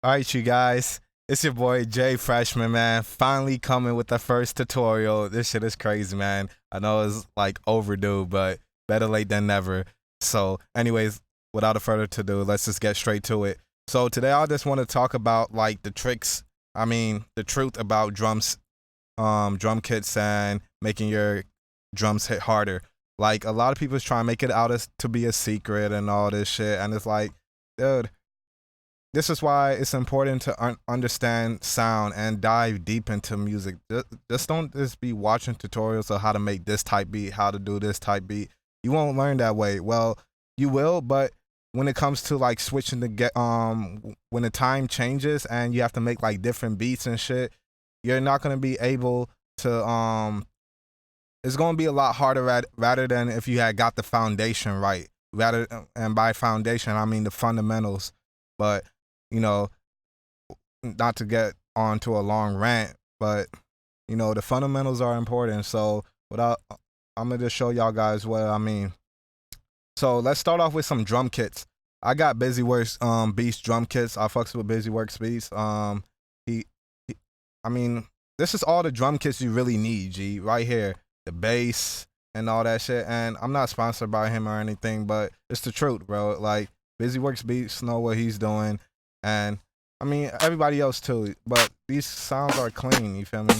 All right, you guys. It's your boy Jay Freshman, man. Finally coming with the first tutorial. This shit is crazy, man. I know it's like overdue, but better late than never. So, anyways, without a further ado, let's just get straight to it. So today I just want to talk about like the tricks. I mean, the truth about drums, drum kits and making your drums hit harder. Like a lot of people is trying to make it out as to be a secret and all this shit, and it's like, dude, this is why it's important to understand sound and dive deep into music. Just don't just be watching tutorials of how to make this type beat, how to do this type beat. You won't learn that way. Well, you will, but when it comes to like switching to get when the time changes and you have to make like different beats and shit, you're not gonna be able to it's gonna be a lot harder rather than if you had got the foundation right. Rather, and by foundation I mean the fundamentals. But you know, not to get onto a long rant, but the fundamentals are important. So without, I'm gonna just show y'all guys what I mean. So let's start off with some drum kits. I got Busyworks Beats drum kits. I fucks with Busyworks Beats. He, he, I mean, this is all the drum kits you really need. G, right here, the bass and all that shit. And I'm not sponsored by him or anything, but it's the truth, bro. Like Busyworks Beats know what he's doing, and I mean everybody else too. But these sounds are clean. You feel me?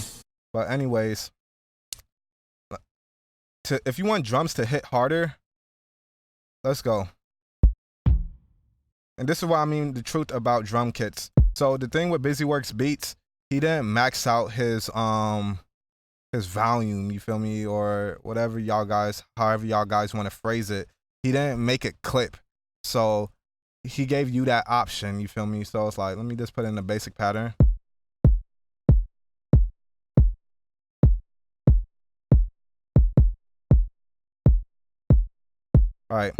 But anyways, if you want drums to hit harder, let's go. And this is what I mean the truth about drum kits. So the thing with Busyworks Beats, he didn't max out his volume, you feel me, or whatever y'all guys, however y'all guys want to phrase it. He didn't make it clip. So he gave you that option, you feel me? So it's like, let me just put in the basic pattern. All right.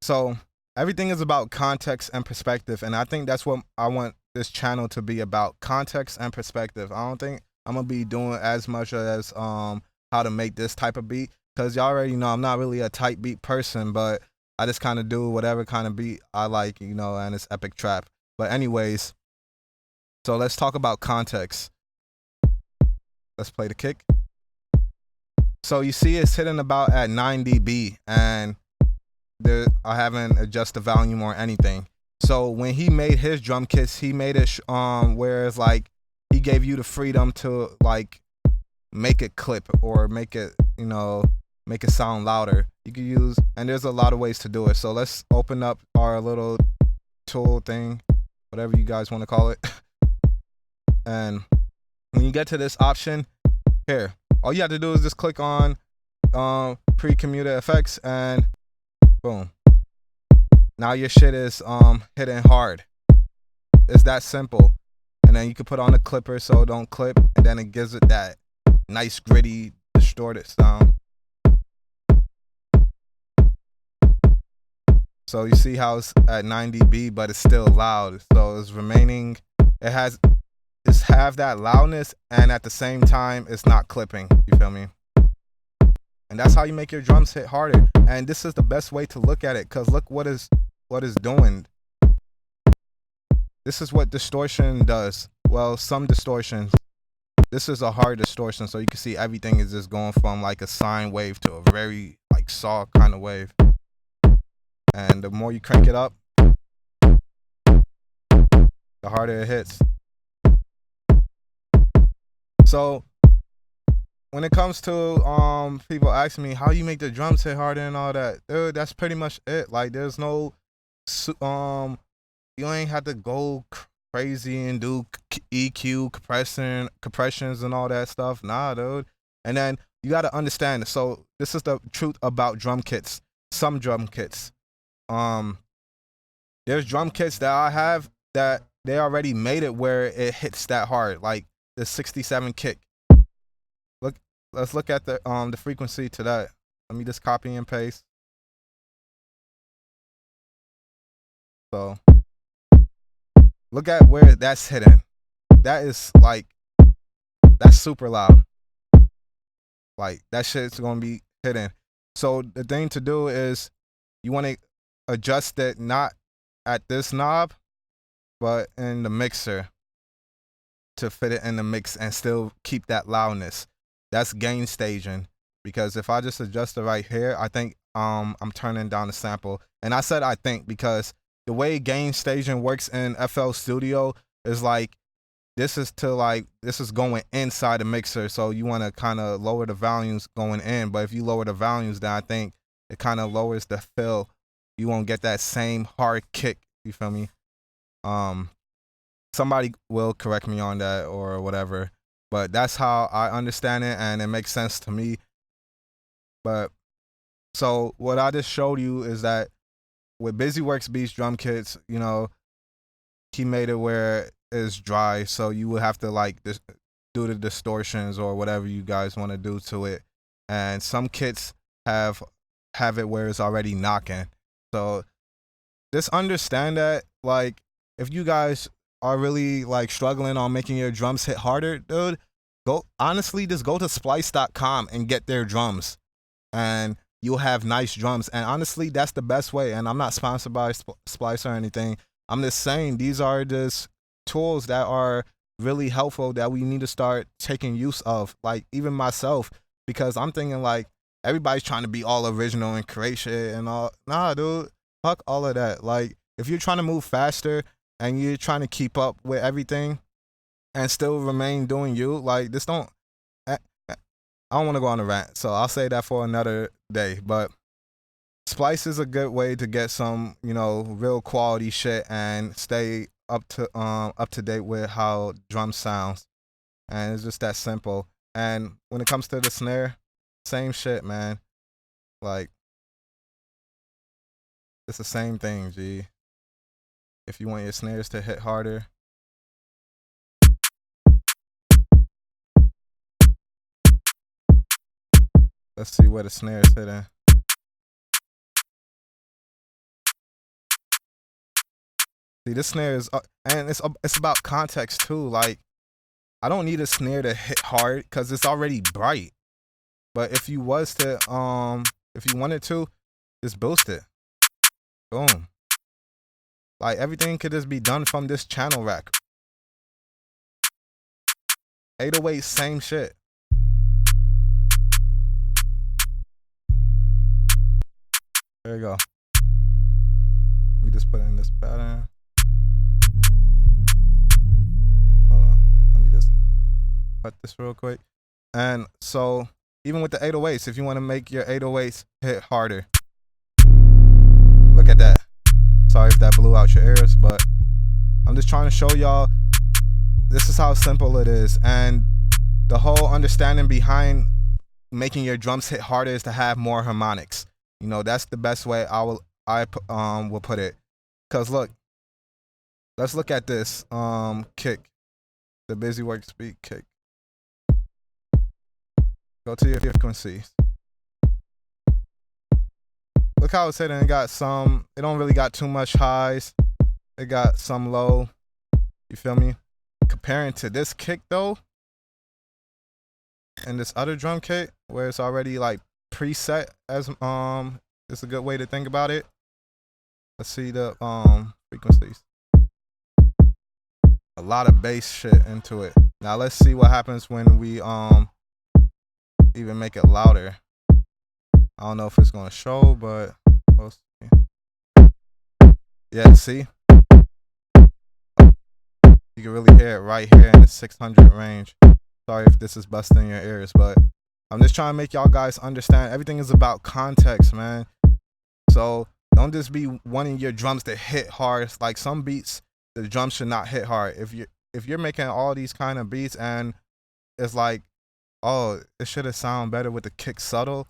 So everything is about context and perspective, and I think that's what I want this channel to be about: context and perspective. I don't think I'm gonna be doing as much as how to make this type of beat, because y'all already know I'm not really a type beat person, but I just kind of do whatever kind of beat I like, and it's epic trap. But anyways, so let's talk about context. Let's play the kick. So you see it's hitting about at 9 dB, and I haven't adjusted the volume or anything. So when he made his drum kits, he made it where it's like he gave you the freedom to like make it clip or make it make it sound louder. You can use, and there's a lot of ways to do it. So let's open up our little tool thing, whatever you guys want to call it. And when you get to this option here, all you have to do is just click on pre-commuted effects, and boom. Now your shit is hitting hard. It's that simple. And then you can put on a clipper so it don't clip, and then it gives it that nice gritty distorted sound. So you see how it's at 9 dB, but it's still loud. So it's remaining, it's have that loudness, and at the same time it's not clipping. You feel me? And that's how you make your drums hit harder. And this is the best way to look at it, because look what is doing. This is what distortion does. Well, some distortions. This is a hard distortion, so you can see everything is just going from like a sine wave to a very like saw kind of wave. And the more you crank it up, the harder it hits. So when it comes to people asking me how you make the drums hit harder and all that, dude, that's pretty much it. Like there's no you ain't have to go crazy and do EQ compressions and all that stuff. Nah, dude. And then you got to understand. So this is the truth about drum kits. Some drum kits, there's drum kits that I have that they already made it where it hits that hard, like the 67 kick. Let's look at the frequency to that. Let me just copy and paste. So look at where that's hitting. That is like, that's super loud. Like that shit's gonna be hitting. So the thing to do is you want to adjust it not at this knob, but in the mixer to fit it in the mix and still keep that loudness. That's gain staging. Because if I just adjust it right here, I think I'm turning down the sample. And I said I think because the way gain staging works in FL Studio is like this is going inside the mixer, so you want to kind of lower the volumes going in. But if you lower the volumes, then I think it kind of lowers the fill. You won't get that same hard kick. You feel me? Somebody will correct me on that or whatever, but that's how I understand it, and it makes sense to me. But so what I just showed you is that with BusyWorks Beats drum kits, you know, he made it where it's dry, so you would have to like do the distortions or whatever you guys want to do to it. And some kits have it where it's already knocking. So just understand that, like, if you guys are really like struggling on making your drums hit harder, dude, just go to splice.com and get their drums, and you'll have nice drums. And honestly, that's the best way. And I'm not sponsored by Splice or anything. I'm just saying these are just tools that are really helpful that we need to start taking use of. Like even myself, because I'm thinking like everybody's trying to be all original and create shit and all. Nah, dude, fuck all of that. Like if you're trying to move faster and you're trying to keep up with everything and still remain doing you, like this don't. I don't want to go on a rant, so I'll say that for another day. But Splice is a good way to get some, you know, real quality shit and stay up to date with how drum sounds. And it's just that simple. And when it comes to the snare, same shit, man. Like it's the same thing, G. If you want your snares to hit harder, let's see where the snare's hitting. See, this snare is, and it's about context too. Like, I don't need a snare to hit hard because it's already bright. But if you wanted to, just boost it. Boom. Like everything could just be done from this channel rack. 808, same shit. There you go. We just put in this pattern. Hold on. Let me just cut this real quick. And so even with the 808s, if you want to make your 808s hit harder, look at that. Sorry if that blew out your ears, but I'm just trying to show y'all this is how simple it is. And the whole understanding behind making your drums hit harder is to have more harmonics. You know, that's the best way I will put it. Cause look, let's look at this kick, the BusyWorks beat kick. Go to your frequencies. Look how it's hitting. It got some. It don't really got too much highs. It got some low. You feel me? Comparing to this kick though, and this other drum kit where it's already like preset as it's a good way to think about it. Let's see the frequencies. A lot of bass shit into it. Now let's see what happens when we even make it louder. I don't know if it's gonna show, but we'll see. Yeah, see? You can really hear it right here in the 600 range. Sorry if this is busting your ears, but I'm just trying to make y'all guys understand everything is about context, man. So don't just be wanting your drums to hit hard. It's like some beats, the drums should not hit hard. If you're making all these kind of beats and it's like, oh, it should have sound better with the kick subtle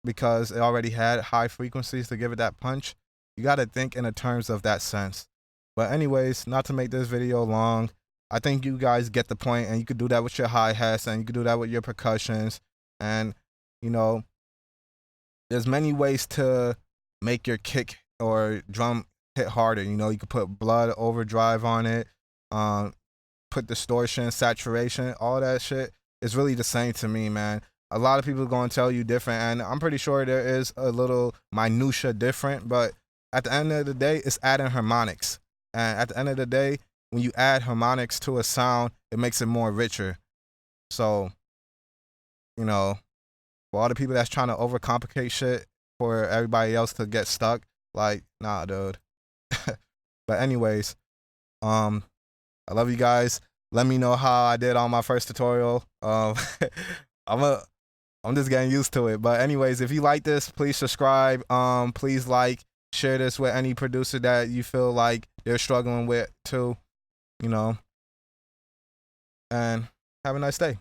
because it already had high frequencies to give it that punch. You got to think in the terms of that sense. But anyways, not to make this video long, I think you guys get the point, and you could do that with your hi-hats, and you could do that with your percussions. And, you know, there's many ways to make your kick or drum hit harder. You know, you could put blood overdrive on it, put distortion, saturation, all that shit. It's really the same to me, man. A lot of people are going to tell you different, and I'm pretty sure there is a little minutia different, but at the end of the day, it's adding harmonics. And at the end of the day, when you add harmonics to a sound, it makes it more richer. So, you know, for all the people that's trying to overcomplicate shit for everybody else to get stuck, like, nah, dude. But anyways, I love you guys. Let me know how I did on my first tutorial. I'm a I'm just getting used to it. But anyways, if you like this, please subscribe. Please like, share this with any producer that you feel like they're struggling with too, you know. And have a nice day.